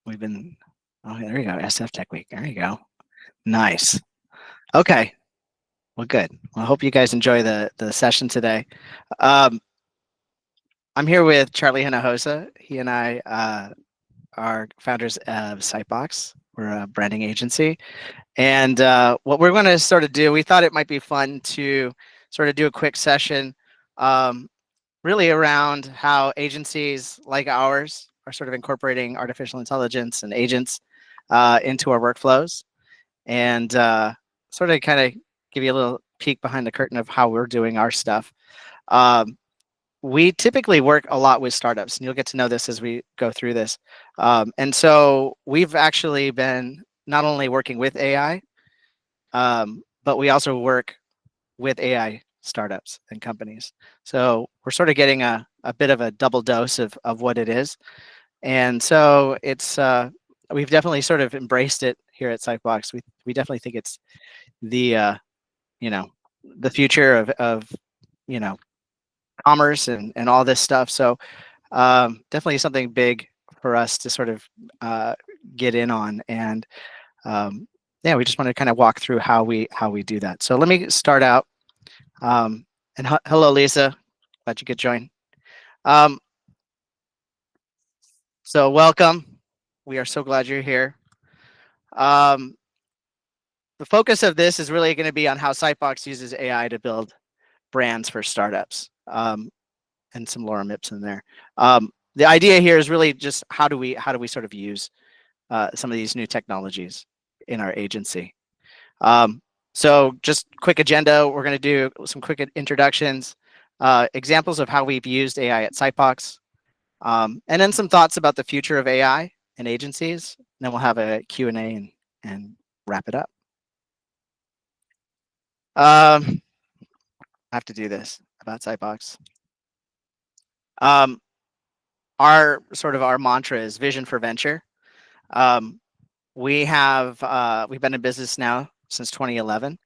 We've been, oh, there you go, SF Tech Week. There you go. Nice. Okay. Well, good. Well, I hope you guys enjoy the session today. Um, I'm here with Charlie Hinojosa. He and I are founders of Sitebox. We're a branding agency. And what we're going to sort of do, we thought it might be fun to sort of do a quick session really around how agencies like ours are sort of incorporating artificial intelligence and agents into our workflows, and sort of kind of give you a little peek behind the curtain of how we're doing our stuff. We typically work a lot with startups, and you'll get to know this as we go through this. And so we've actually been not only working with AI, but we also work with AI startups and companies. So we're sort of getting a bit of a double dose of what it is. And so it's we've definitely sort of embraced it here at Sitebox. We definitely think it's the you know, the future of you know, commerce and all this stuff. So definitely something big for us to sort of get in on. And yeah, we just want to kind of walk through how we do that. So let me start out. And hello, Lisa. Glad you could join. So welcome. We are so glad you're here. The focus of this is really going to be on how Sitebox uses AI to build brands for startups, and some lorem ipsum there. The idea here is really just how do we sort of use some of these new technologies in our agency. So just quick agenda. We're going to do some quick introducand examples of how we've used AI at Sitebox, and then some thoughts about the future of AI and agencies. And then we'll have a Q&A and wrap it up. I have to do this about Sitebox. Our mantra is vision for venture. We've been in business now since 2011,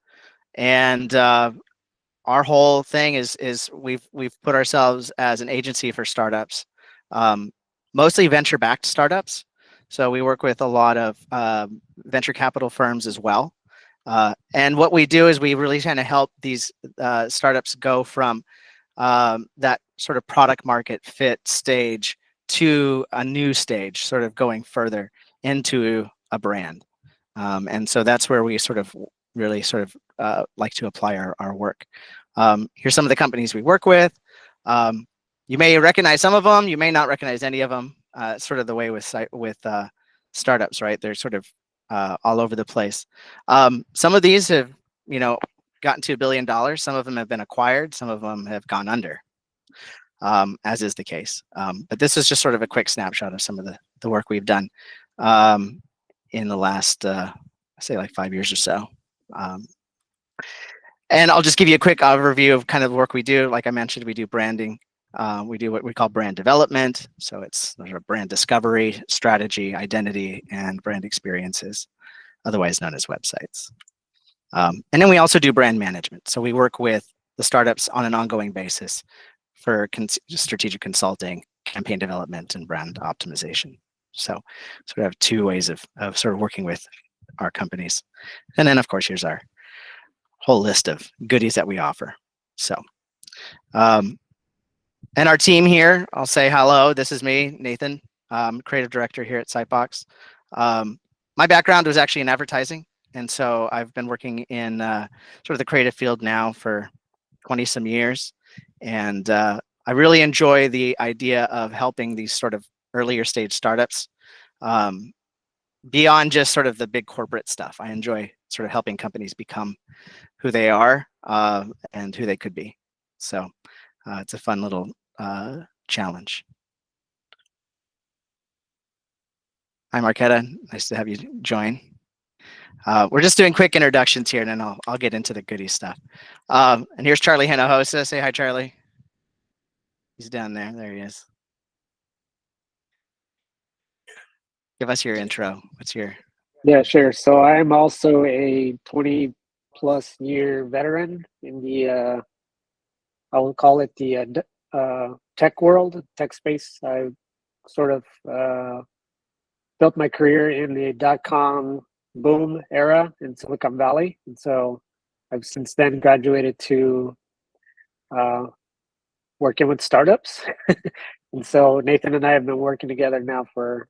and our whole thing is we've put ourselves as an agency for startups, mostly venture-backed startups. So we work with a lot of venture capital firms as well. And what we do is we really kind of help these startups go from that sort of product market fit stage to a new stage, sort of going further into a brand. And so that's where we really like to apply our work. Here's some of the companies we work with. You may recognize some of them, you may not recognize any of them. Sort of the way with startups, right? They're sort of all over the place. Some of these have, gotten to $1 billion. Some of them have been acquired. Some of them have gone under, as is the case. But this is just sort of a quick snapshot of some of the work we've done in the last, say, like 5 years or so. And I'll just give you a quick overview of kind of the work we do. Like I mentioned, we do branding. We do what we call brand development. So it's sort of brand discovery, strategy, identity, and brand experiences, otherwise known as websites. And then we also do brand management. So we work with the startups on an ongoing basis for strategic consulting, campaign development, and brand optimization. So sort of have two ways of sort of working with our companies. And then, of course, here's our whole list of goodies that we offer. So, and our team here, I'll say hello. This is me, Nathan, creative director here at Sitebox. My background was actually in advertising. And so I've been working in sort of the creative field now for 20 some years. And I really enjoy the idea of helping these sort of earlier stage startups beyond just sort of the big corporate stuff. I enjoy sort of helping companies become who they are and who they could be. So it's a fun little challenge. Hi, Marquetta. Nice to have you join. We're just doing quick introductions here, and then I'll get into the goodie stuff. And here's Charlie Hinojosa. Say hi, Charlie. He's down there. There he is. Give us your intro. What's your... Yeah, sure. So I'm also a 20+ year veteran in the, I will call it the tech world, tech space. I sort of built my career in the .com boom era in Silicon Valley, and so I've since then graduated to working with startups. And so Nathan and I have been working together now for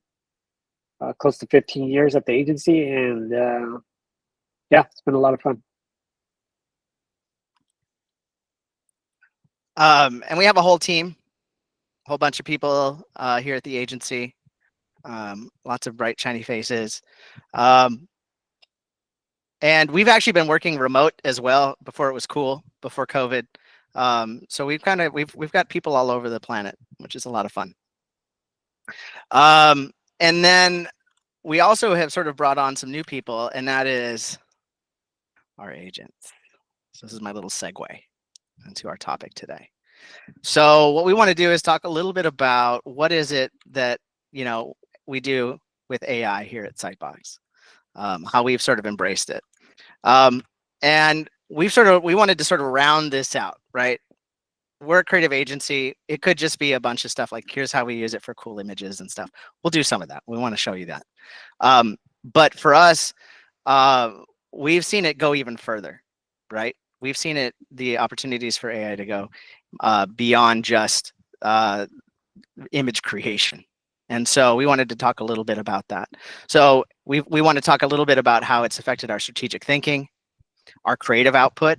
close to 15 years at the agency, and yeah, it's been a lot of fun. And we have a whole team, a whole bunch of people here at the agency. Lots of bright, shiny faces. And we've actually been working remote as well before it was cool, before COVID. So we've got people all over the planet, which is a lot of fun. And then we also have sort of brought on some new people, and that is our agents. So this is my little segue into our topic today. So what we want to do is talk a little bit about what is it that, you know, we do with AI here at Sitebox, how we've sort of embraced it. And we wanted to sort of round this out, right? We're a creative agency. It could just be a bunch of stuff like, here's how we use it for cool images and stuff. We'll do some of that. We want to show you that. But for us, we've seen it go even further, right? We've seen it, the opportunities for AI to go beyond just image creation. And so we wanted to talk a little bit about that. So we want to talk a little bit about how it's affected our strategic thinking, our creative output,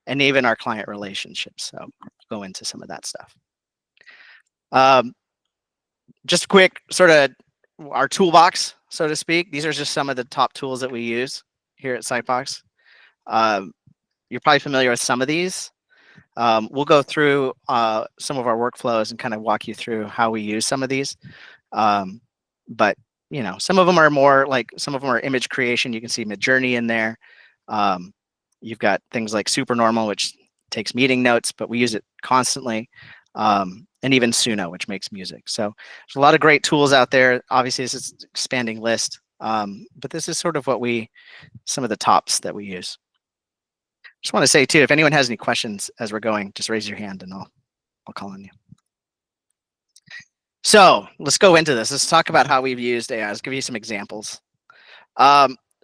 and even our client relationships. So go into some of that stuff. Just a quick sort of our toolbox, so to speak. These are just some of the top tools that we use here at Sitebox. You're probably familiar with some of these. We'll go through some of our workflows and kind of walk you through how we use some of these. But you know, some of them are more like, some of them are image creation. You can see Midjourney in there. You've got things like Supernormal, which takes meeting notes, but we use it constantly. And even Suno, which makes music. So there's a lot of great tools out there. Obviously, this is an expanding list, but this is sort of what some of the tops that we use. Just want to say too, if anyone has any questions as we're going, just raise your hand and I'll call on you. So let's go into this. Let's talk about how we've used AI. I'll give you some examples.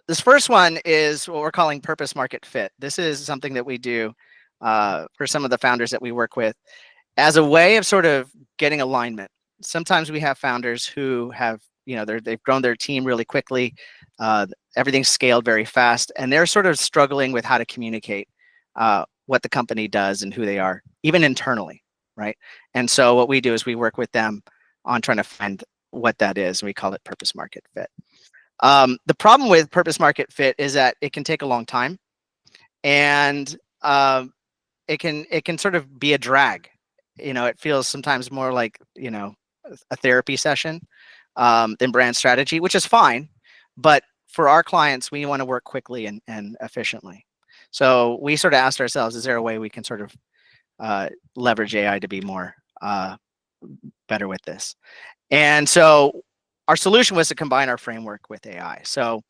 This first one is what we're calling purpose market fit. This is something that we do for some of the founders that we work with as a way of sort of getting alignment. Sometimes we have founders who have, you know, they've grown their team really quickly. Everything's scaled very fast, and they're sort of struggling with how to communicate what the company does and who they are, even internally, right? And so what we do is we work with them on trying to find what that is, and we call it purpose market fit. The problem with purpose market fit is that it can take a long time, and it can sort of be a drag. You know, it feels sometimes more like, you know, a therapy session than brand strategy, which is fine. But for our clients, we want to work quickly and efficiently. So we sort of asked ourselves, is there a way we can sort of leverage AI to be more better with this? And so our solution was to combine our framework with AI. So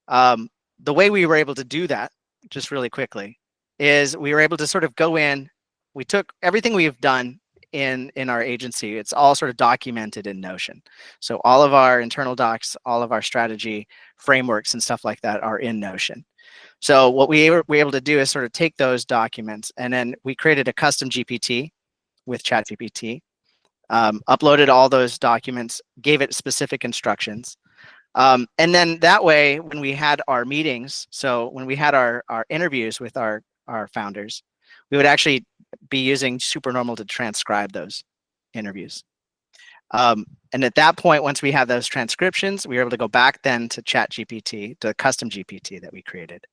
the way we were able to do that, just really quickly, is we were able to sort of go in. We took everything we've done in our agency. It's all sort of documented in Notion. So all of our internal docs, all of our strategy frameworks and stuff like that are in Notion. So what we were able to do is sort of take those documents, and then we created a custom GPT with ChatGPT, uploaded all those documents, gave it specific instructions. And then that way, when we had our meetings, so when we had our interviews with our founders, we would actually be using Supernormal to transcribe those interviews. And at that point, once we have those transcriptions, we were able to go back then to ChatGPT, to the custom GPT that we created,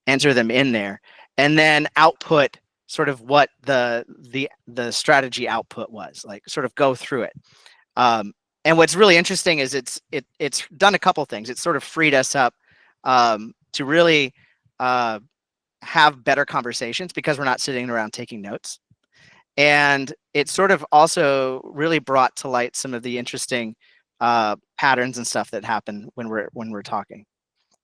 enter them in there, and then output sort of what the strategy output was, like sort of go through it. And what's really interesting is it's done a couple things. It's sort of freed us up to really have better conversations because we're not sitting around taking notes. And it sort of also really brought to light some of the interesting patterns and stuff that happen when we're talking.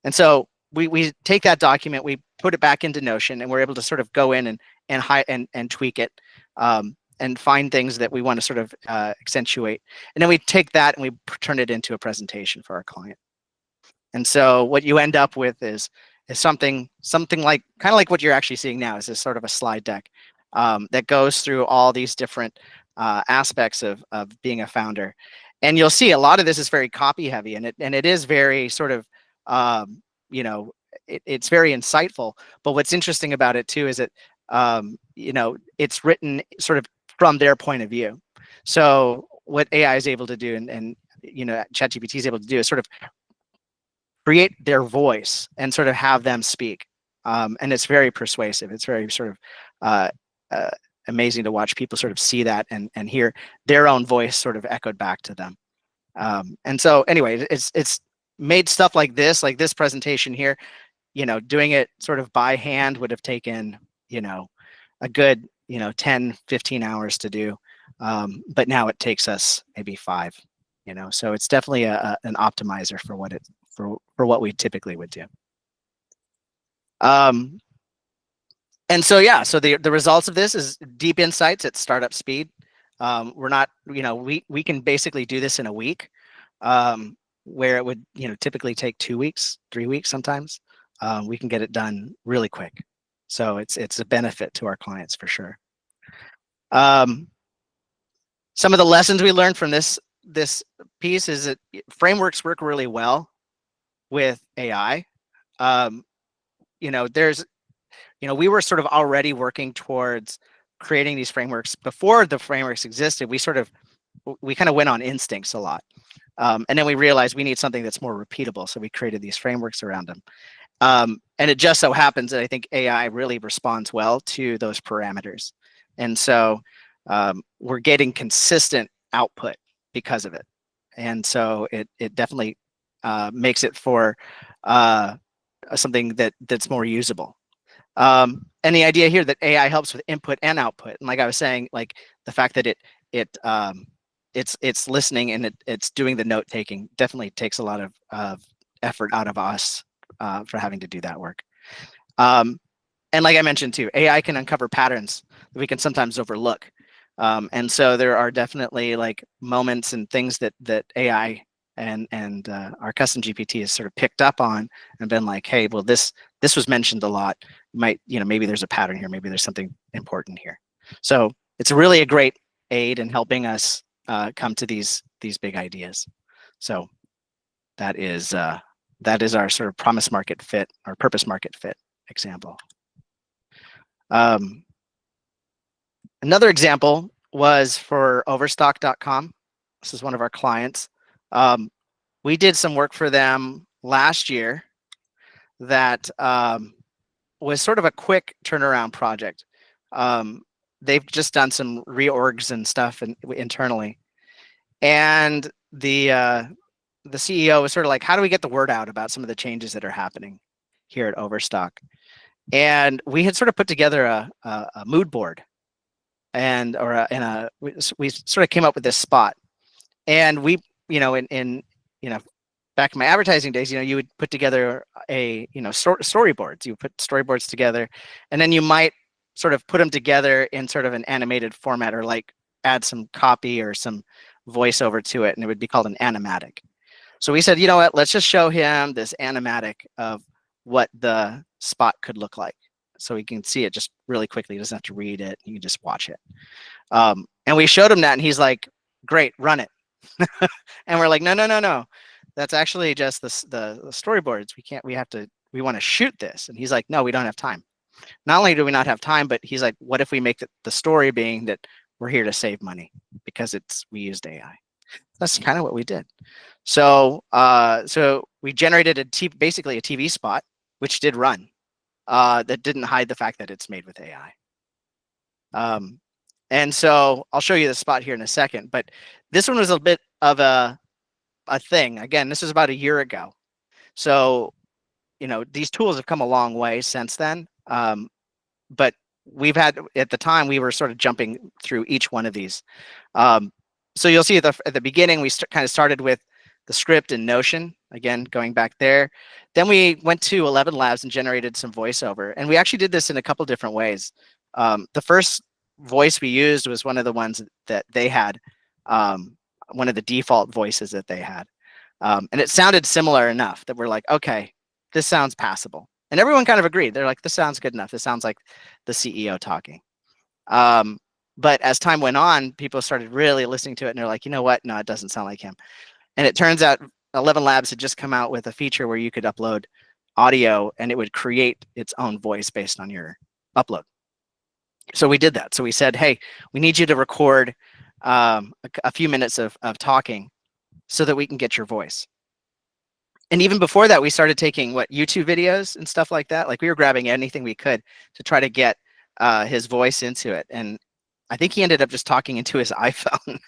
And so we take that document, we put it back into Notion, and we're able to sort of go in and tweak it, and and find things that we want to sort of accentuate. And then we take that and we turn it into a presentation for our client. And so what you end up with is something like kind of like what you're actually seeing now, is this sort of a slide deck that goes through all these different aspects of being a founder. And you'll see a lot of this is very copy heavy, and it is very sort of you know, it's very insightful. But what's interesting about it too is that you know, it's written sort of from their point of view. So what AI is able to do, and you know, ChatGPT is able to do, is sort of create their voice and sort of have them speak. And it's very persuasive. It's very sort of amazing to watch people sort of see that and hear their own voice sort of echoed back to them. And so anyway, it's made stuff like this presentation here, you know, doing it sort of by hand would have taken, you know, a good, you know, 10, 15 hours to do. But now it takes us maybe 5, you know, so it's definitely an optimizer for what it, for what we typically would do. And so, yeah, so the results of this is deep insights at startup speed. We're not, you know, we can basically do this in a week, where it would, you know, typically take 2 weeks, 3 weeks sometimes. We can get it done really quick. So it's a benefit to our clients for sure. Some of the lessons we learned from this piece is that frameworks work really well with AI. You know, we were sort of already working towards creating these frameworks before the frameworks existed. We kind of went on instincts a lot. And then we realized we need something that's more repeatable. So we created these frameworks around them. And it just so happens that I think AI really responds well to those parameters. And so we're getting consistent output because of it. And so it definitely makes it for something that's more usable. And the idea here that AI helps with input and output, and like I was saying, like the fact that it's listening and it's doing the note taking definitely takes a lot of effort out of us for having to do that work. And like I mentioned too, AI can uncover patterns that we can sometimes overlook. And so there are definitely like moments and things that AI and our custom GPT has sort of picked up on and been like, hey, well, this was mentioned a lot. Maybe there's a pattern here. Maybe there's something important here. So it's really a great aid in helping us come to these big ideas. So that is our sort of promise market fit or purpose market fit example. Another example was for overstock.com. This is one of our clients. We did some work for them last year that was sort of a quick turnaround project. They've just done some reorgs and stuff internally. And the CEO was sort of like, how do we get the word out about some of the changes that are happening here at Overstock? And we had sort of put together a mood board, and we sort of came up with this spot. And we, back in my advertising days, you would put together storyboards. You put storyboards together, and then you might sort of put them together in sort of an animated format, or like add some copy or some voiceover to it, and it would be called an animatic. So we said, you know what, let's just show him this animatic of what the spot could look like. So he can see it just really quickly. He doesn't have to read it. You can just watch it. And we showed him that, and he's like, great, run it. And we're like, no. That's actually just the storyboards. We want to shoot this. And he's like, no, we don't have time. Not only do we not have time, but he's like, what if we make the story being that we're here to save money because we used AI. That's kind of what we did. So we generated basically a TV spot, which did run, that didn't hide the fact that it's made with AI. And so I'll show you the spot here in a second, but this one was a bit of a thing. Again, this was about a year ago. So, these tools have come a long way since then. But at the time, we were sort of jumping through each one of these. So you'll see at the beginning, we kind of started with the script in Notion, again, going back there. Then we went to 11 Labs and generated some voiceover. And we actually did this in a couple different ways. The first voice we used was one of the ones that they had, one of the default voices that they had. And it sounded similar enough that we're like, okay, this sounds passable. And everyone kind of agreed. They're like, this sounds good enough. This sounds like the CEO talking. But as time went on, people started really listening to it and they're like, you know what? No, it doesn't sound like him. And it turns out 11 Labs had just come out with a feature where you could upload audio and it would create its own voice based on your upload. So we did that. So we said, hey, we need you to record a few minutes of talking so that we can get your voice. And even before that, we started taking YouTube videos and stuff like that. Like we were grabbing anything we could to try to get his voice into it. And I think he ended up just talking into his iPhone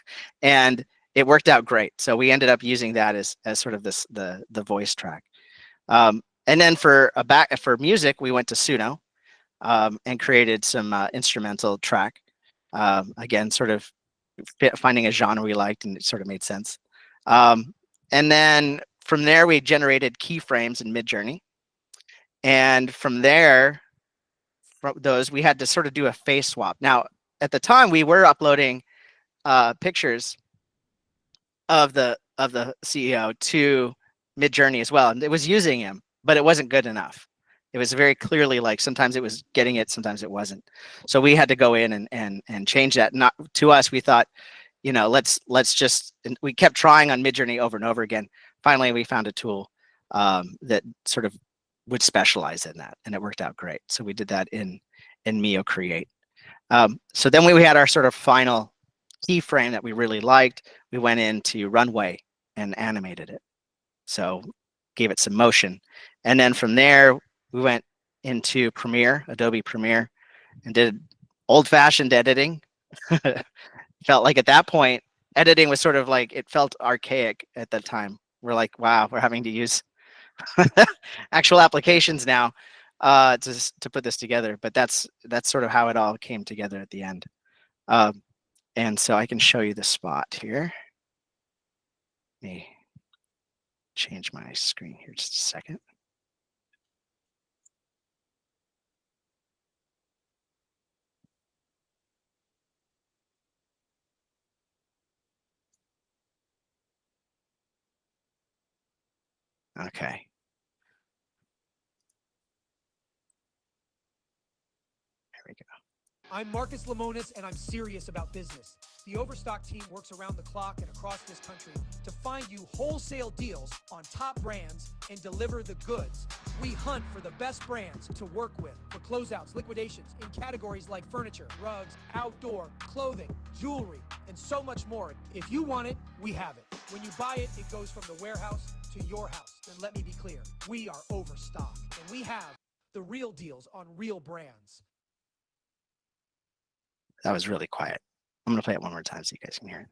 and it worked out great. So we ended up using that as sort of the voice track. And then for music, we went to Suno and created some instrumental track. Again, sort of finding a genre we liked and it sort of made sense. And then from there, we generated keyframes in Midjourney. And from there, from those, we had to sort of do a face swap. Now, at the time, we were uploading pictures of the CEO to Midjourney as well. And it was using him, but it wasn't good enough. It was very clearly like sometimes it was getting it, sometimes it wasn't. So we had to go in and change that. Not to us, we thought, you know, let's just, we kept trying on Midjourney over and over again. Finally, we found a tool that sort of would specialize in that, and it worked out great. So we did that in Mio Create. So then we had our sort of final keyframe that we really liked. We went into Runway and animated it. So gave it some motion. And then from there, we went into Premiere, Adobe Premiere, and did old-fashioned editing. Felt like at that point, editing was sort of like, it felt archaic at that time. We're like, wow, we're having to use actual applications now to put this together. But that's sort of how it all came together at the end. And so I can show you the spot here. Let me change my screen here just a second. Okay. There we go. I'm Marcus Lemonis, and I'm serious about business. The Overstock team works around the clock and across this country to find you wholesale deals on top brands and deliver the goods. We hunt for the best brands to work with for closeouts, liquidations in categories like furniture, rugs, outdoor, clothing, jewelry, and so much more. If you want it, we have it. When you buy it, it goes from the warehouse to your house. Then let me be clear, we are Overstock, and we have the real deals on real brands. That was really quiet. I'm going to play it one more time so you guys can hear it.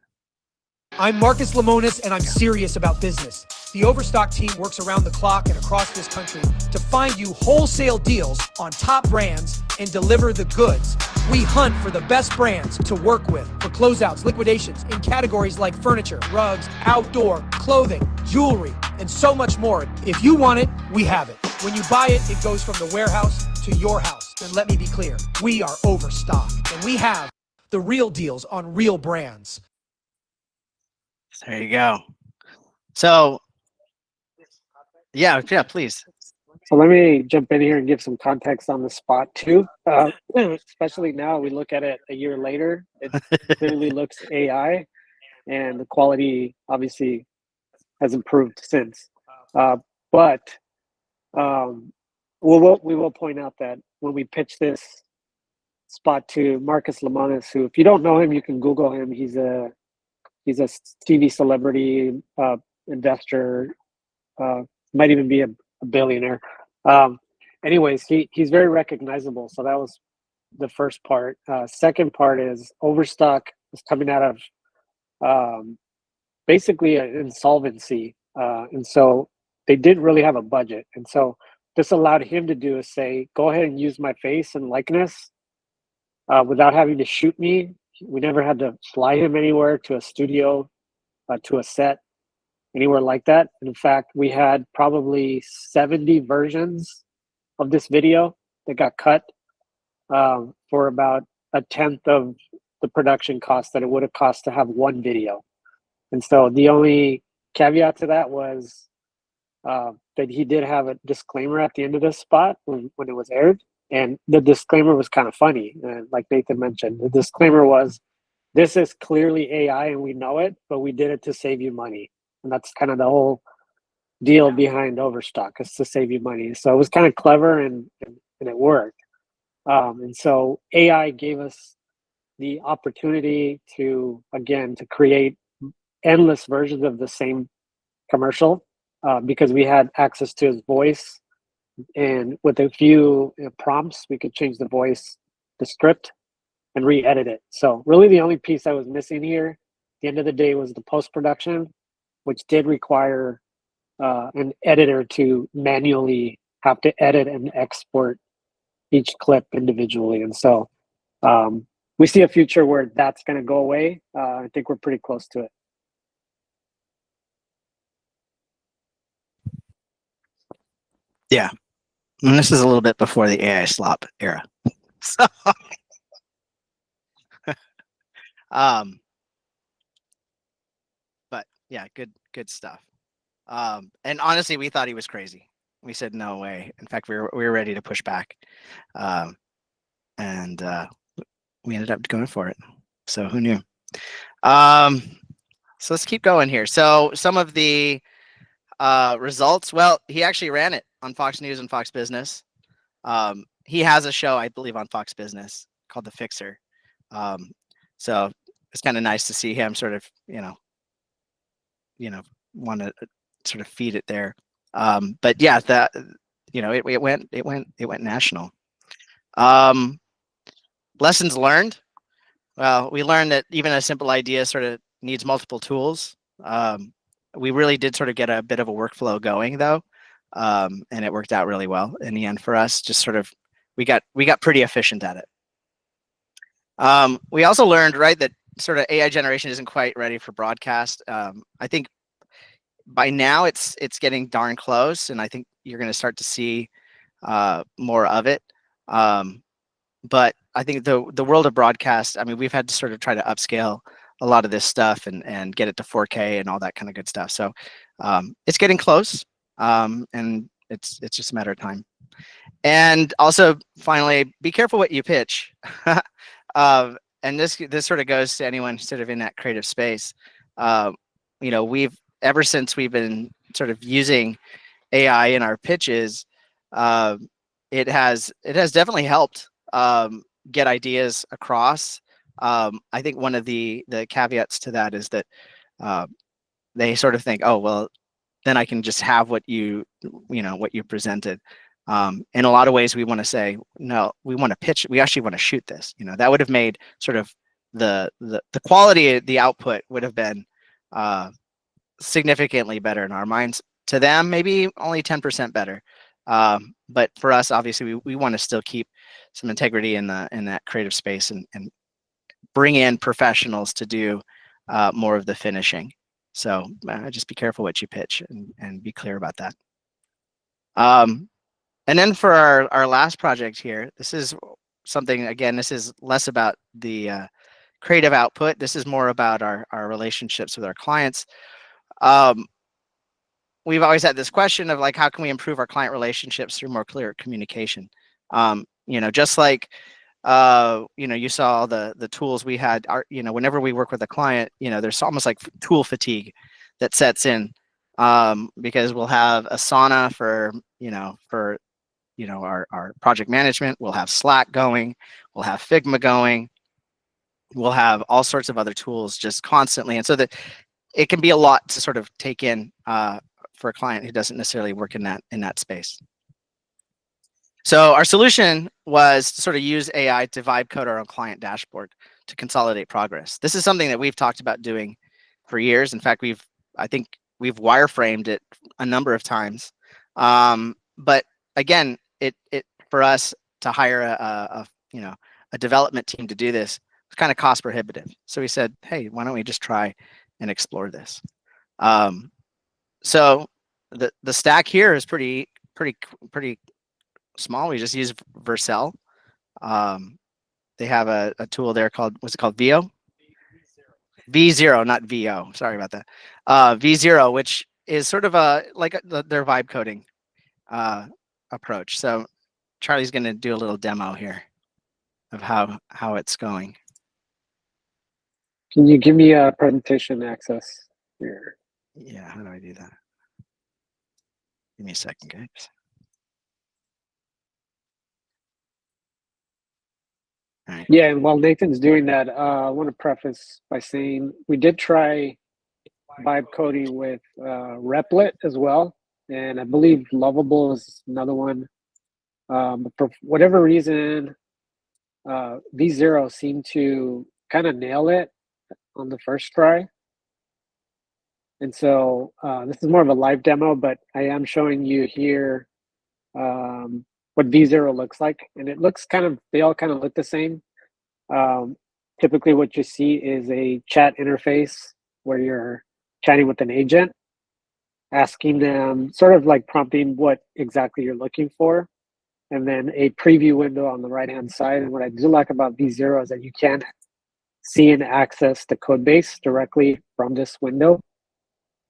I'm Marcus Lemonis, and I'm serious about business. The Overstock team works around the clock and across this country to find you wholesale deals on top brands and deliver the goods. We hunt for the best brands to work with for closeouts, liquidations in categories like furniture, rugs, outdoor, clothing, jewelry, and so much more. If you want it, we have it. When you buy it, it goes from the warehouse to your house. Then let me be clear, we are Overstock, and we have the real deals on real brands. There you go. So, yeah, please. So let me jump in here and give some context on the spot too. Especially now, we look at it a year later. It clearly looks AI, and the quality obviously has improved since. But we will point out that when we pitched this spot to Marcus Lemonis, who, if you don't know him, you can Google him. He's a TV celebrity, investor, might even be a billionaire. Anyways, he's very recognizable. So that was the first part. Second part is Overstock is coming out of basically an insolvency. And so they didn't really have a budget. And so this allowed him to do is say, go ahead and use my face and likeness without having to shoot me. We never had to fly him anywhere, to a studio, to a set, anywhere like that. And in fact, we had probably 70 versions of this video that got cut for about a tenth of the production cost that it would have cost to have one video. And so the only caveat to that was that he did have a disclaimer at the end of this spot when it was aired. And the disclaimer was kind of funny. And like Nathan mentioned, the disclaimer was, this is clearly AI and we know it, but we did it to save you money. And that's kind of the whole deal behind Overstock, is to save you money. So it was kind of clever and it worked. And so AI gave us the opportunity to, again, to create endless versions of the same commercial because we had access to his voice. And with a few prompts, we could change the voice, the script, and re-edit it. So really the only piece I was missing here at the end of the day was the post-production, which did require an editor to manually have to edit and export each clip individually. And so we see a future where that's going to go away. I think we're pretty close to it. Yeah. And this is a little bit before the AI slop era. So, but yeah, good stuff. And honestly, we thought he was crazy. We said, no way. In fact, we were ready to push back. And we ended up going for it. So who knew? So let's keep going here. So some of the results, well, he actually ran it on Fox News and Fox Business. He has a show, I believe, on Fox Business called The Fischer. So it's kind of nice to see him sort of, want to sort of feed it there. But yeah, it went national. Lessons learned. Well, we learned that even a simple idea sort of needs multiple tools. We really did sort of get a bit of a workflow going though. And it worked out really well in the end for us. Just sort of, we got pretty efficient at it. We also learned, right, that sort of AI generation isn't quite ready for broadcast. I think by now it's getting darn close, and I think you're going to start to see more of it. But I think the world of broadcast, I mean, we've had to sort of try to upscale a lot of this stuff and get it to 4K and all that kind of good stuff. So it's getting close, and it's just a matter of time. And also, finally, be careful what you pitch. And this sort of goes to anyone sort of in that creative space. We've ever since we've been sort of using AI in our pitches, it has definitely helped get ideas across. I think one of the caveats to that is that they sort of think, oh, well, then I can just have what you presented. In a lot of ways, we want to say, no, we want to pitch. We actually want to shoot this. That would have made sort of the quality of the output would have been significantly better in our minds. To them, maybe only 10% better. But for us, obviously, we want to still keep some integrity in that creative space and bring in professionals to do more of the finishing. So just be careful what you pitch and be clear about that. And then for our last project here, this is something, again, this is less about the creative output. This is more about our relationships with our clients. We've always had this question of like, how can we improve our client relationships through more clear communication? Just like, you saw the tools we had, whenever we work with a client, there's almost like tool fatigue that sets in, because we'll have Asana for our project management, we'll have Slack going, we'll have Figma going, we'll have all sorts of other tools just constantly. And so that it can be a lot to sort of take in for a client who doesn't necessarily work in that space. So our solution was to sort of use AI to vibe code our own client dashboard to consolidate progress. This is something that we've talked about doing for years. In fact, I think we've wireframed it a number of times. But again, it for us to hire a development team to do this was kind of cost prohibitive. So we said, hey, why don't we just try and explore this? So the stack here is pretty small. We just use Vercel. they have a tool there called, what's it called? VO? V0, not VO. Sorry about that. V0, which is sort of their vibe coding approach. So Charlie's going to do a little demo here of how it's going. Can you give me a presentation access here? Yeah, how do I do that? Give me a second, guys. All right. Yeah, and while Nathan's doing that, I want to preface by saying we did try vibe coding with Replit as well, and I believe Lovable is another one. But for whatever reason, V0 seemed to kind of nail it on the first try. And so this is more of a live demo, but I am showing you here what V0 looks like. And it looks they all kind of look the same. Typically what you see is a chat interface where you're chatting with an agent, asking them, sort of like prompting what exactly you're looking for, and then a preview window on the right-hand side. And what I do like about V0 is that you can see and access the code base directly from this window.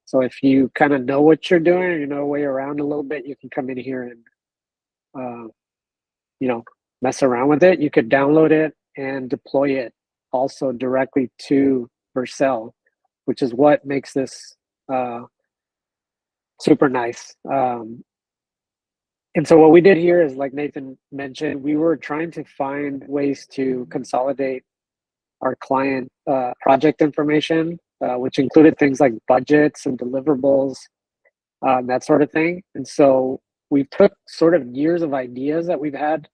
So if you kind of know what you're doing, or you know way around a little bit, you can come in here and mess around with it. You could download it and deploy it also directly to Vercel, which is what makes this super nice. And so what we did here is, like Nathan mentioned, we were trying to find ways to consolidate our client project information, which included things like budgets and deliverables, that sort of thing. And so we took sort of years of ideas that we've had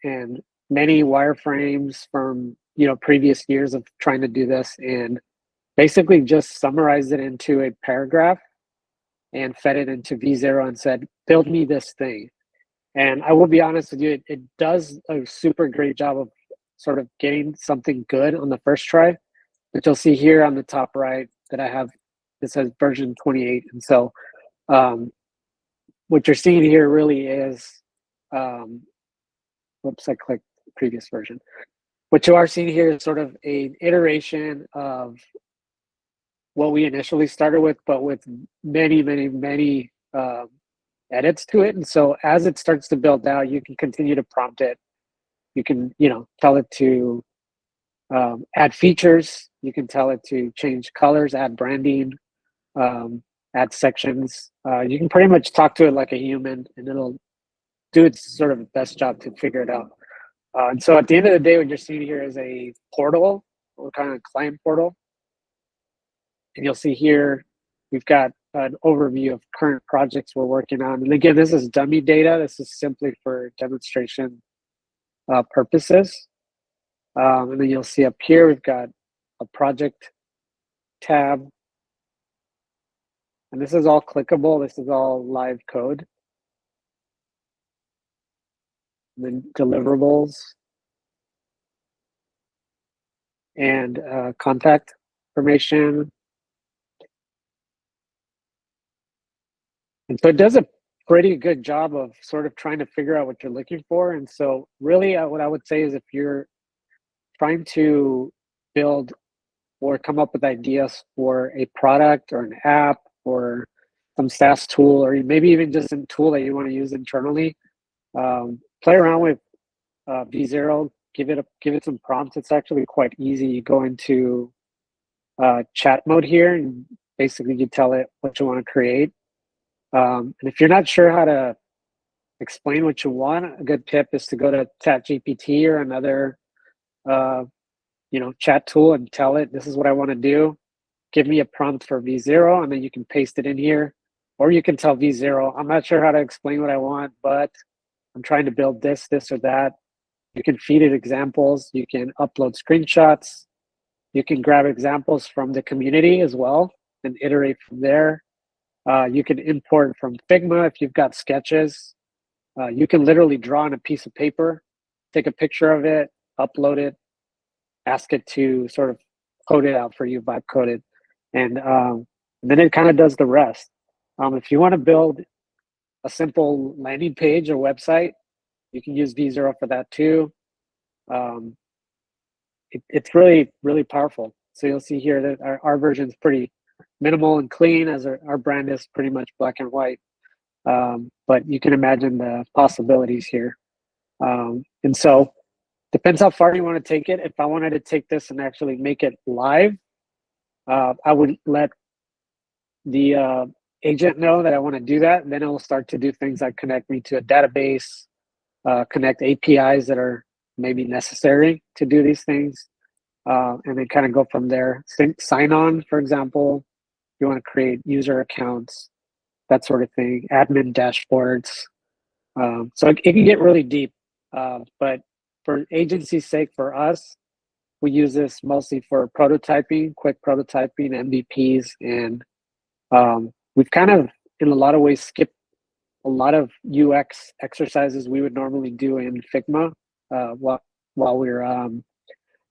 and many wireframes from previous years of trying to do this, and basically just summarized it into a paragraph and fed it into V0 and said, build me this thing. And I will be honest with you, it does a super great job of sort of getting something good on the first try. But you'll see here on the top right that I have, it says version 28. And so what you're seeing here really is, whoops, I clicked the previous version. What you are seeing here is sort of an iteration of what we initially started with, but with many, many, many edits to it. And so as it starts to build out, you can continue to prompt it. You can, tell it to add features. You can tell it to change colors, add branding, add sections. You can pretty much talk to it like a human, and it'll do its sort of best job to figure it out. And so at the end of the day, what you're seeing here is a portal, or kind of client portal. And you'll see here, we've got an overview of current projects we're working on. And again, this is dummy data. This is simply for demonstration purposes. And then you'll see up here, we've got a project tab. And this is all clickable. This is all live code. And then deliverables and contact information. And so it does a pretty good job of sort of trying to figure out what you're looking for. And so really what I would say is, if you're trying to build or come up with ideas for a product or an app or some SaaS tool, or maybe even just a tool that you want to use internally, play around with V0, give it some prompts. It's actually quite easy. You go into chat mode here, and basically you tell it what you want to create. And if you're not sure how to explain what you want, a good tip is to go to ChatGPT or another chat tool and tell it, this is what I want to do. Give me a prompt for V0, and then you can paste it in here. Or you can tell V0, I'm not sure how to explain what I want, but I'm trying to build this, this, or that. You can feed it examples. You can upload screenshots. You can grab examples from the community as well and iterate from there. You can import from Figma if you've got sketches. You can literally draw on a piece of paper, take a picture of it, upload it, ask it to sort of code it out for you, vibe code it, and then it kind of does the rest. If you want to build a simple landing page or website, you can use V0 for that too. It's really, really powerful. So you'll see here that our version is pretty minimal and clean, as our brand is pretty much black and white. But you can imagine the possibilities here. And so depends how far you want to take it. If I wanted to take this and actually make it live, I would let the agent know that I want to do that. And then it will start to do things like connect me to a database, connect APIs that are maybe necessary to do these things, and then kind of go from there. Sign on, for example, you want to create user accounts, that sort of thing, admin dashboards. So it can get really deep, but for agency's sake, for us, we use this mostly for prototyping, quick prototyping, MVPs, and we've kind of, in a lot of ways, skipped a lot of UX exercises we would normally do in Figma while we're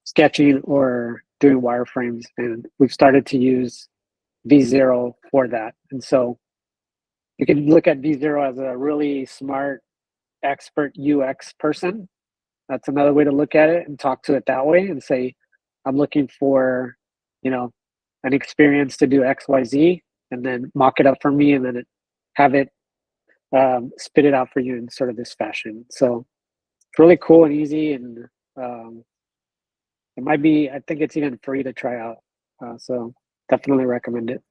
sketching or doing wireframes, and we've started to use V0 for that. And so you can look at V0 as a really smart, expert UX person. That's another way to look at it, and talk to it that way and say, I'm looking for, an experience to do XYZ, and then mock it up for me, and then have it spit it out for you in sort of this fashion. So it's really cool and easy, and it might be, I think it's even free to try out. So definitely recommend it.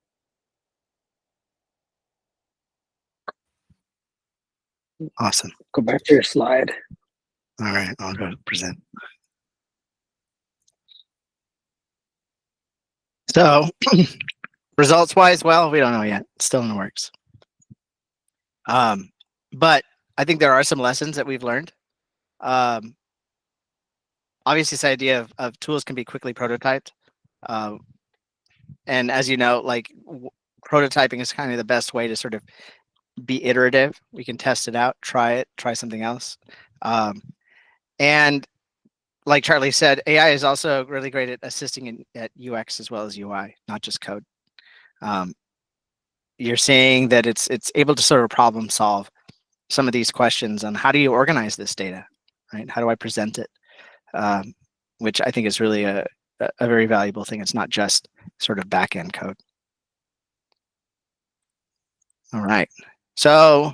Awesome. Go back to your slide. All right, I'll go present. So results-wise, well, we don't know yet. It's still in the works. But I think there are some lessons that we've learned. Obviously, this idea of tools can be quickly prototyped. And as you know, like prototyping is kind of the best way to sort of be iterative. We can test it out, try something else. And like Charlie said, AI is also really great at assisting at UX as well as UI, not just code. You're seeing that it's able to sort of problem solve some of these questions on how do you organize this data, right? How do I present it? Which I think is really a very valuable thing. It's not just sort of back-end code. All right, so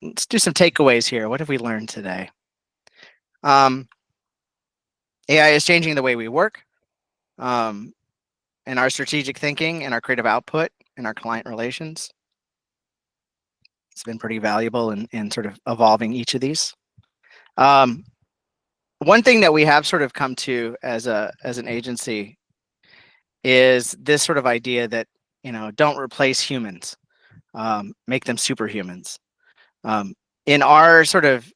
let's do some takeaways here. What have we learned today? AI is changing the way we work, and our strategic thinking and our creative output and our client relations. It's been pretty valuable in sort of evolving each of these. One thing that we have sort of come to as an agency is this sort of idea that, don't replace humans, make them superhumans. In our sort of,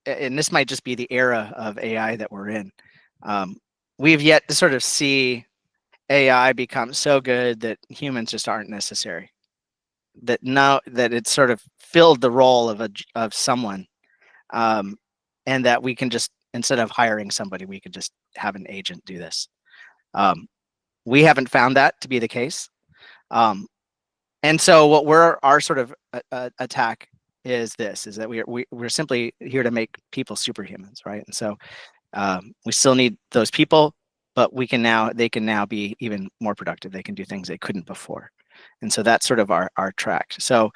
and this might just be the era of AI that we're in, we've yet to sort of see AI become so good that humans just aren't necessary. That now that it's sort of filled the role of someone, and that we can just, instead of hiring somebody, we could just have an agent do this. We haven't found that to be the case. And so what our sort of attack is that we're simply here to make people superhumans, right? And so we still need those people, but they can now be even more productive. They can do things they couldn't before. And so that's sort of our track. So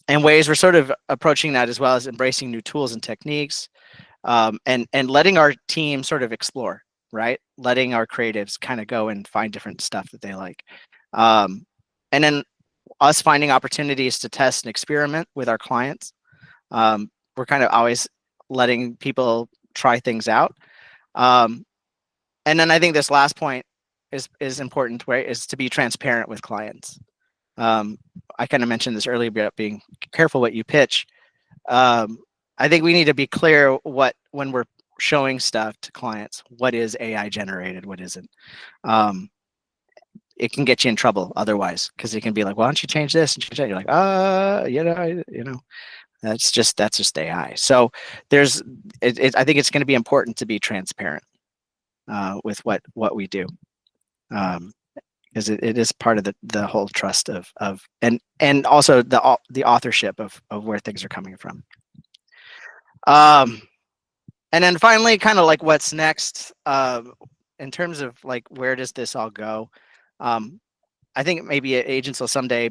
in ways we're sort of approaching that as well as embracing new tools and techniques, and letting our team sort of explore, right? Letting our creatives kind of go and find different stuff that they like. And then us finding opportunities to test and experiment with our clients. We're kind of always letting people try things out. And then I think this last point is important, right? Is to be transparent with clients. I kind of mentioned this earlier about being careful what you pitch. I think we need to be clear when we're showing stuff to clients, what is AI generated, what isn't. It can get you in trouble otherwise, because it can be like, why don't you change this and change that? You're like, that's just AI. So I think it's going to be important to be transparent with what we do, because it is part of the whole trust of and also the authorship of where things are coming from. And And then finally, kind of like what's next in terms of like where does this all go? I think maybe agents will someday,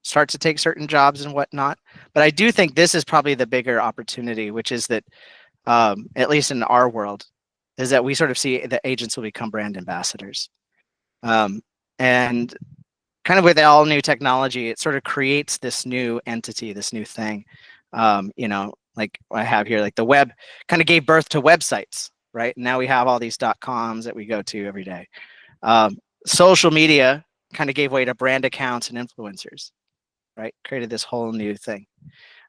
start to take certain jobs and whatnot. But I do think this is probably the bigger opportunity, which is that, at least in our world, is that we sort of see that agents will become brand ambassadors. And kind of with all new technology, it sort of creates this new entity, this new thing. Like I have here, like the web kind of gave birth to websites, right? Now we have all these .coms that we go to every day. Social media kind of gave way to brand accounts and influencers, right? Created this whole new thing.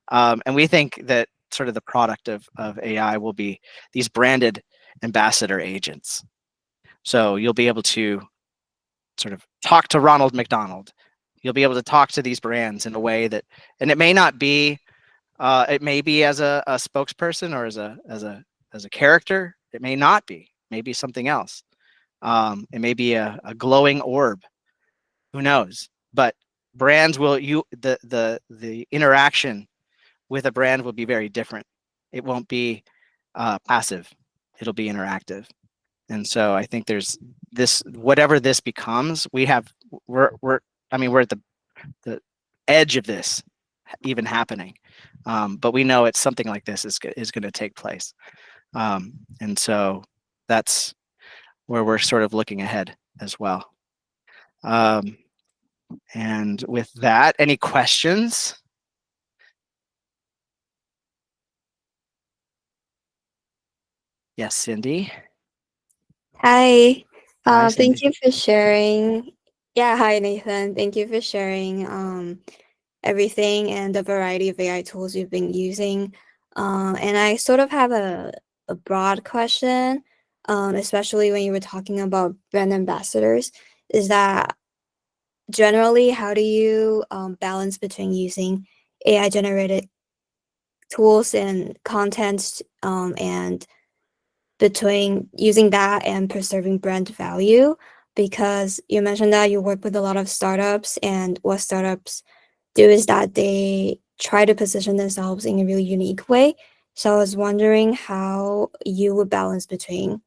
And we think that sort of the product of AI will be these branded ambassador agents. So you'll be able to sort of talk to Ronald McDonald. You'll be able to talk to these brands in a way that, and it may not be, it may be as a spokesperson or as a character. It may not be. Maybe something else. It may be a glowing orb. Who knows? But brands will the interaction with a brand will be very different. It won't be passive. It'll be interactive. And so I think there's this, whatever this becomes, we're at the edge of this even happening. But we know it's something like this is going to take place. And so that's where we're sort of looking ahead as well. And with that, any questions? Yes, Cindy. Hi. Hi, Thank Cindy. you for sharing. Yeah, hi Nathan. Thank you for sharing everything and the variety of AI tools you've been using. And I sort of have a broad question, especially when you were talking about brand ambassadors, is that generally how do you balance between using AI generated tools and content and between using that and preserving brand value? Because you mentioned that you work with a lot of startups, and what startups do is that they try to position themselves in a really unique way. So I was wondering how you would balance between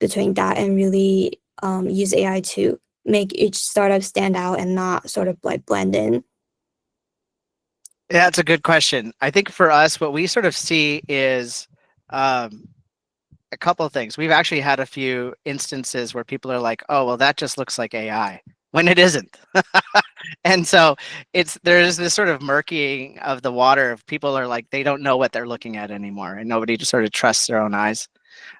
that and really use AI to make each startup stand out and not sort of like blend in. Yeah, that's a good question. I think for us, what we sort of see is a couple of things. We've actually had a few instances where people are like, oh, well, that just looks like AI, when it isn't. And so there's this sort of murkying of the water of people are like, they don't know what they're looking at anymore, and nobody just sort of trusts their own eyes.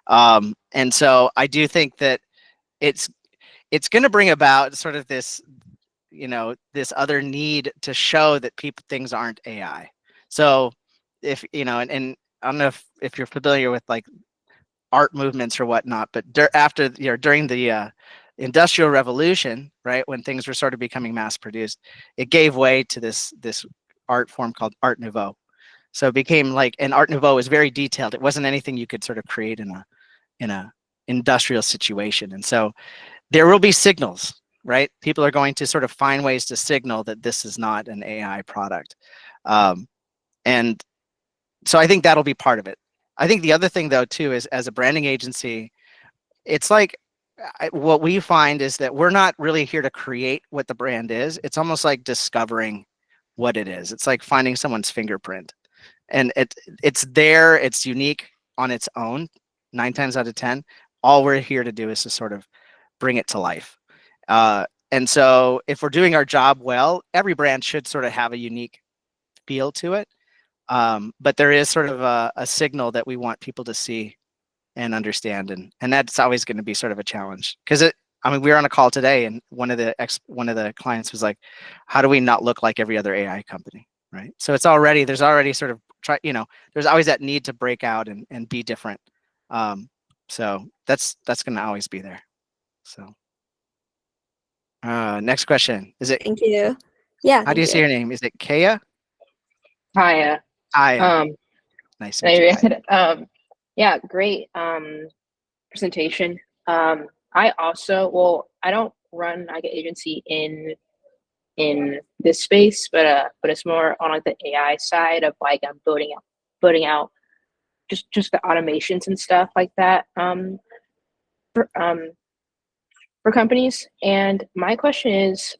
And so I do think that it's going to bring about sort of this, this other need to show that things aren't AI. So if, and I don't know if you're familiar with like art movements or whatnot, but during the Industrial Revolution, right, when things were sort of becoming mass produced, it gave way to this art form called Art Nouveau. So it became like, and Art Nouveau was very detailed. It wasn't anything you could sort of create in a industrial situation. And so there will be signals, right? People are going to sort of find ways to signal that this is not an AI product. And so I think that'll be part of it. I think the other thing though too is, as a branding agency, it's like what we find is that we're not really here to create what the brand is. It's almost like discovering what it is. It's like finding someone's fingerprint, and it's there. It's unique on its own. 9 times out of 10, all we're here to do is to sort of bring it to life. And so if we're doing our job well, every brand should sort of have a unique feel to it. But there is sort of a signal that we want people to see and understand, and that's always going to be sort of a challenge, because we were on a call today, and one of the clients was like, how do we not look like every other AI company, right? So there's already sort of there's always that need to break out and be different. So that's going to always be there. So next question, is it? Thank you. Yeah. How do you say your name? Is it Kaya? Hiya. Hi. Nice to meet you. Anyway, yeah, great presentation. I don't run like an agency in this space, but it's more on like the AI side of like I'm building out just the automations and stuff like that for companies. And my question is,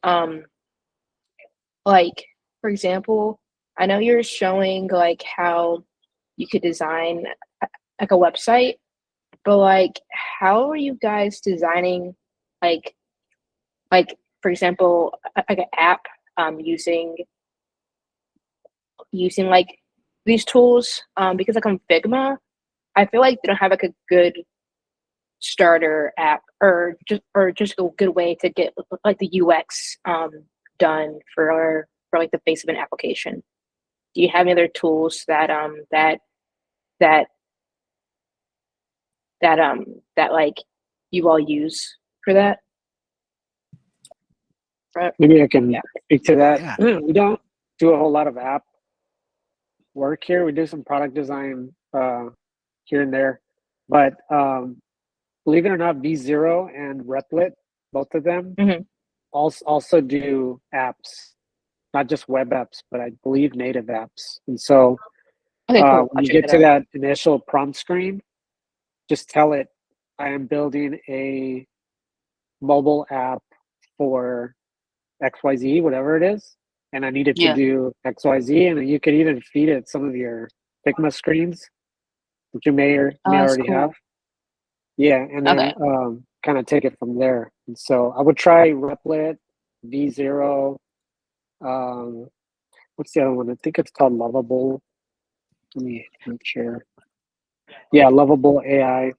like, for example, I know you're showing like how you could design like a website, but like, how are you guys designing like for example, like an app using like these tools? Because like on Figma, I feel like they don't have like a good starter app or just a good way to get like the UX done for like the face of an application. Do you have any other tools that like you all use for that? Right. Maybe I can speak to that. Yeah. We don't do a whole lot of app work here. We do some product design here and there, but believe it or not, V0 and Replit, both of them, also do apps, not just web apps, but I believe native apps. And so Okay, cool. when you get to that initial prompt screen, just tell it, I am building a mobile app for XYZ, whatever it is, and I need it to do XYZ. And you could even feed it some of your Figma screens that you may already have. Yeah, and then kind of take it from there. And so I would try Replit, V0. What's the other one? I think it's called Lovable. Let me make sure. Yeah, Lovable AI.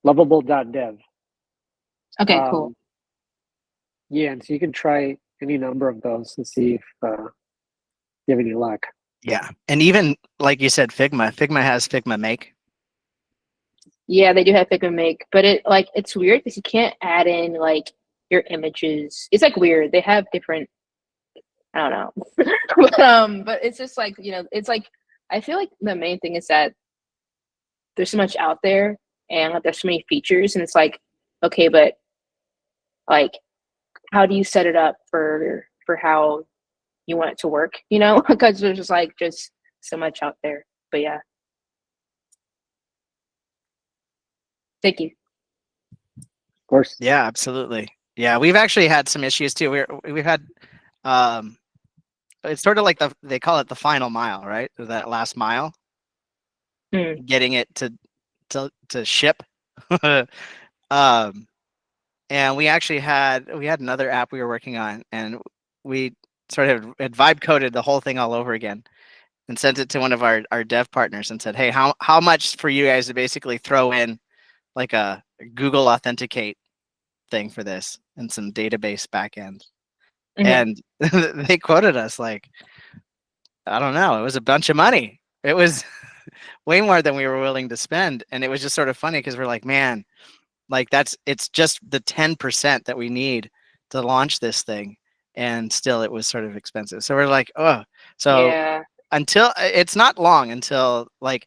Lovable.dev. Okay, cool. Yeah, and so you can try any number of those and see if you have any luck. Yeah, and even like you said, Figma has Figma Make. Yeah, they do have Figma Make, but it's weird because you can't add in like your images. It's like weird. They have different, I don't know. But it's just like, it's like, I feel like the main thing is that there's so much out there and like, there's so many features, and it's like, okay, but like, how do you set it up for how you want it to work, because there's just so much out there. But yeah. Thank you. Of course. Yeah, absolutely. Yeah, we've actually had some issues too. We've had it's sort of like they call it the final mile, right? That last mile, getting it to ship. And we actually had another app we were working on, and we sort of had vibe coded the whole thing all over again and sent it to one of our dev partners and said, hey, how much for you guys to basically throw in like a Google Authenticate thing for this and some database backend. And they quoted us like, I don't know, it was a bunch of money. It was way more than we were willing to spend. And it was just sort of funny because we're like, man, like it's just the 10% that we need to launch this thing. And still it was sort of expensive. So we're like, oh, so until it's not long until like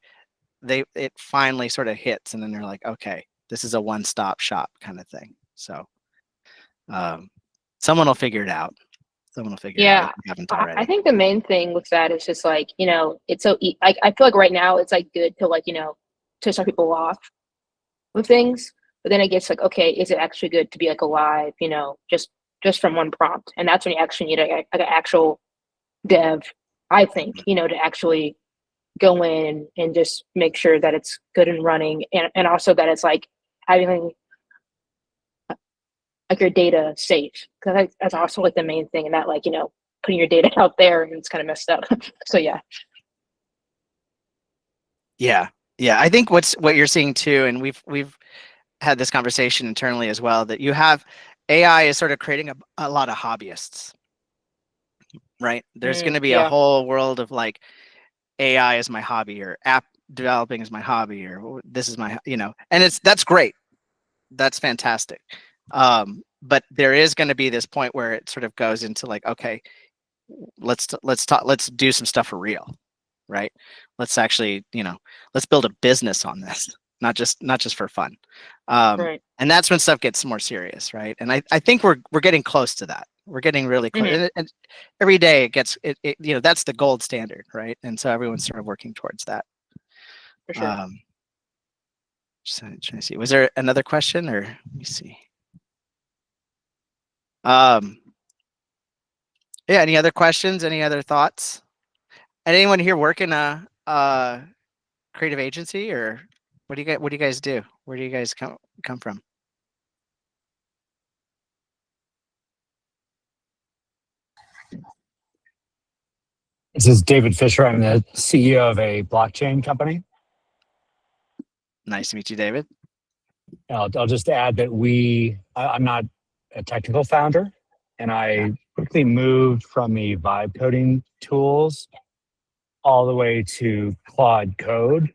it finally sort of hits, and then they're like, okay, this is a one-stop shop kind of thing. So someone will figure it out. Someone will figure it out if we haven't already. I think the main thing with that is just like, it's so I feel like right now it's like good to like, to start people off with things, but then it gets like, okay, is it actually good to be like alive, just from one prompt? And that's when you actually need like an actual dev, I think, to actually go in and just make sure that it's good and running, and also that it's like having like your data safe, because that's also like the main thing, and that like putting your data out there and it's kind of messed up. So yeah, I think what you're seeing too, and we've had this conversation internally as well, that you have AI is sort of creating a lot of hobbyists, right? There's going to be a whole world of like, AI is my hobby, or app developing is my hobby, or this is my, and that's great. That's fantastic. But there is going to be this point where it sort of goes into like, okay, let's do some stuff for real, right? Let's actually, let's build a business on this, not just for fun. right. And that's when stuff gets more serious, right? And I think we're getting close to that. We're getting really close, and every day it gets that's the gold standard, right? And so everyone's sort of working towards that. For sure. Just trying to see. Was there another question, or let me see? Yeah. Any other questions? Any other thoughts? Anyone here work in a creative agency, or what do you guys do? Where do you guys come from? This is David Fischer. I'm the CEO of a blockchain company. Nice to meet you, David. I'll just add that I'm not a technical founder, and I quickly moved from the vibe coding tools all the way to Claude Code.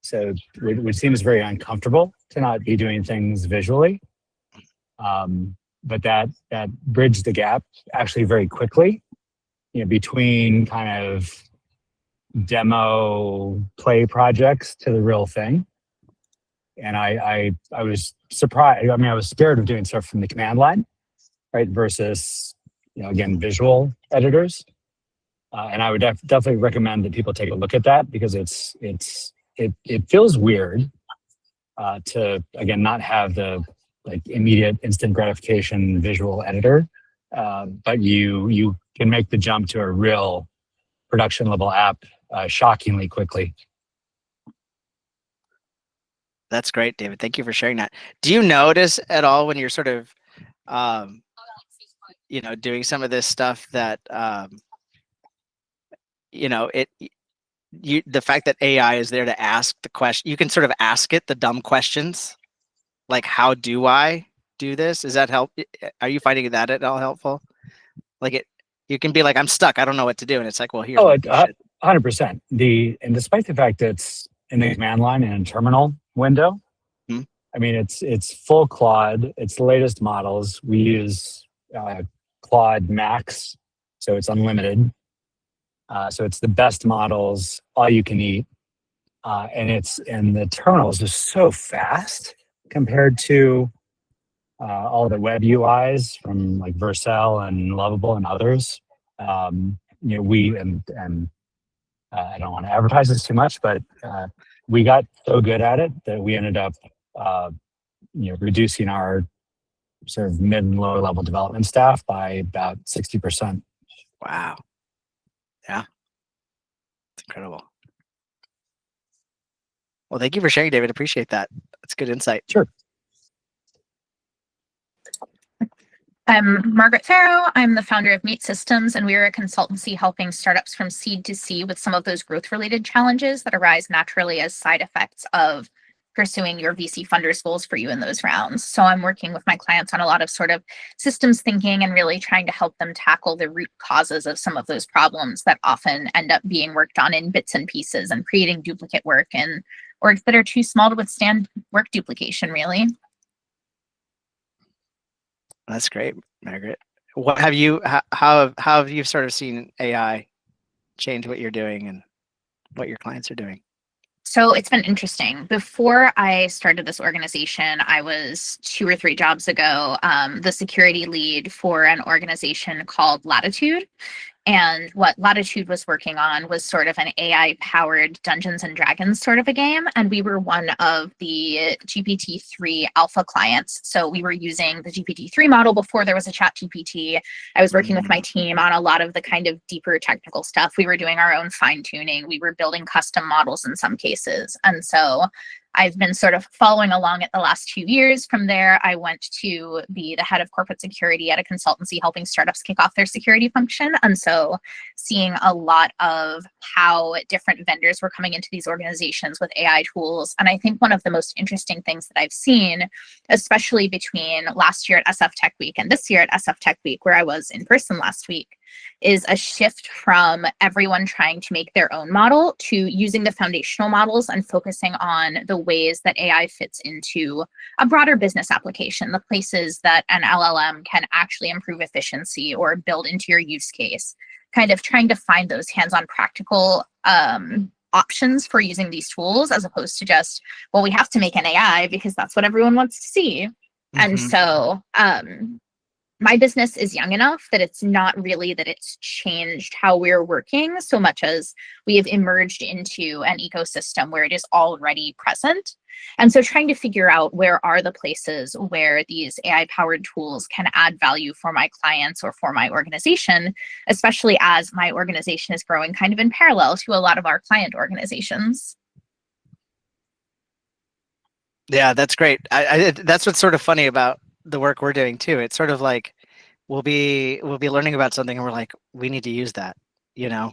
So which seems very uncomfortable to not be doing things visually. But that bridged the gap actually very quickly, between kind of demo play projects to the real thing. And I was surprised. I mean, I was scared of doing stuff from the command line, right? Versus, again, visual editors. And I would definitely recommend that people take a look at that, because it feels weird to, again, not have the immediate instant gratification visual editor, but you can make the jump to a real production level app shockingly quickly. That's great, David. Thank you for sharing that. Do you notice at all when you're sort of, doing some of this stuff that, the fact that AI is there to ask the question, you can sort of ask it the dumb questions, like, how do I do this? Is that help? Are you finding that at all helpful? You can be like, I'm stuck, I don't know what to do. And it's like, well, here's 100%. And despite the fact that it's in the command line and in terminal window, I mean, it's full Claude, it's the latest models. We use Claude Max, so it's unlimited. So it's the best models, all you can eat. And the terminal is just so fast compared to all the web UIs from like Vercel and Lovable and others. I don't want to advertise this too much, but we got so good at it that we ended up reducing our sort of mid and lower level development staff by about 60%. Wow. Yeah. It's incredible. Well, thank you for sharing, David. Appreciate that. That's good insight. Sure. I'm Margaret Fero. I'm the founder of Meet Systems, and we are a consultancy helping startups from seed to C with some of those growth-related challenges that arise naturally as side effects of pursuing your VC funders' goals for you in those rounds. So I'm working with my clients on a lot of sort of systems thinking and really trying to help them tackle the root causes of some of those problems that often end up being worked on in bits and pieces and creating duplicate work in orgs that are too small to withstand work duplication, really. That's great, Margaret. What have you? How have you sort of seen AI change what you're doing and what your clients are doing? So it's been interesting. Before I started this organization, I was 2 or 3 jobs ago, the security lead for an organization called Latitude. And what Latitude was working on was sort of an AI-powered Dungeons and Dragons sort of a game. And we were one of the GPT-3 alpha clients. So we were using the GPT-3 model before there was a chat GPT. I was working with my team on a lot of the kind of deeper technical stuff. We were doing our own fine-tuning. We were building custom models in some cases. And so I've been sort of following along it the last 2 years. From there, I went to be the head of corporate security at a consultancy helping startups kick off their security function. And so seeing a lot of how different vendors were coming into these organizations with AI tools. And I think one of the most interesting things that I've seen, especially between last year at SF Tech Week and this year at SF Tech Week, where I was in person last week, is a shift from everyone trying to make their own model to using the foundational models and focusing on the ways that AI fits into a broader business application, the places that an LLM can actually improve efficiency or build into your use case, kind of trying to find those hands-on practical options for using these tools, as opposed to just, well, we have to make an AI because that's what everyone wants to see. And so my business is young enough that it's not really that it's changed how we're working so much as we have emerged into an ecosystem where it is already present. And so trying to figure out where are the places where these AI powered tools can add value for my clients or for my organization, especially as my organization is growing kind of in parallel to a lot of our client organizations. Yeah, that's great. That's what's sort of funny about the work we're doing too. It's sort of like we'll be learning about something and we're like, we need to use that. You know,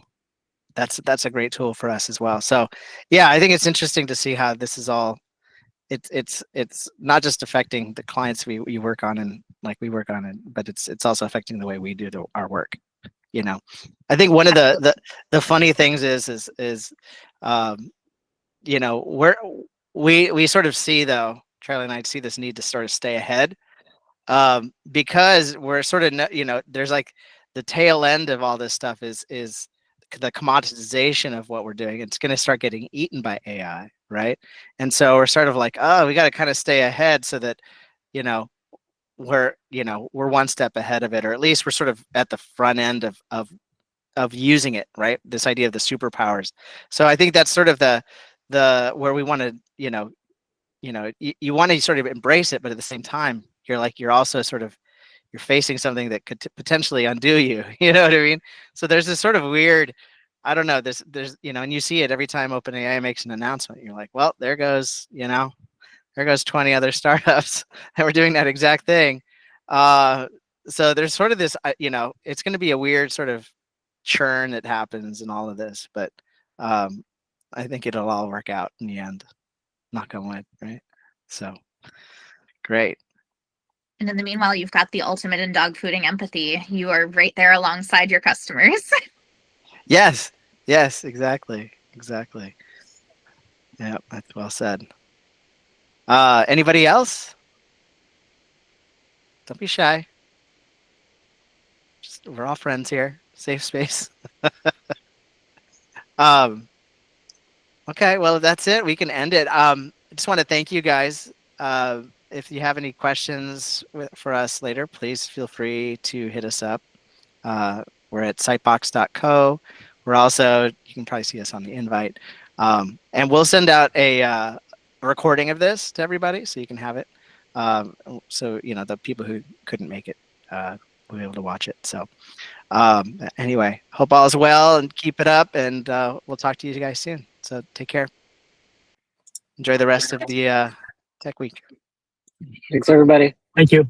that's a great tool for us as well. So yeah, I think it's interesting to see how this is all. It's not just affecting the clients we work on and like we work on it, but it's also affecting the way we do our work. You know, I think one of the funny things is you know, we sort of see though, Charlie and I see this need to sort of stay ahead because we're sort of, you know, there's like the tail end of all this stuff is the commoditization of what we're doing. It's going to start getting eaten by AI, right? And so we're sort of like, oh, we got to kind of stay ahead so that, you know, we're one step ahead of it, or at least we're sort of at the front end of using it, right? This idea of the superpowers. So I think that's sort of the where we want to, you you want to sort of embrace it, but at the same time, you're also sort of you're facing something that could potentially undo you. You know what I mean? So there's this sort of weird, I don't know, there's you know, and you see it every time OpenAI makes an announcement. You're like, well, there goes 20 other startups that were doing that exact thing. So there's sort of this, you know, it's going to be a weird sort of churn that happens in all of this, but I think it'll all work out in the end. Knock on wood, right? So great. And in the meanwhile, you've got the ultimate in dog fooding empathy. You are right there alongside your customers. Yes, exactly. Yeah, that's well said. Anybody else? Don't be shy. We're all friends here. Safe space. Okay, well, that's it. We can end it. I just want to thank you guys. If you have any questions for us later, please feel free to hit us up. We're at sitebox.co. We're also, you can probably see us on the invite. And we'll send out a recording of this to everybody so you can have it. So, you know, the people who couldn't make it will be able to watch it. So anyway, hope all is well and keep it up, and we'll talk to you guys soon. So take care. Enjoy the rest of the tech week. Thanks, everybody. Thank you.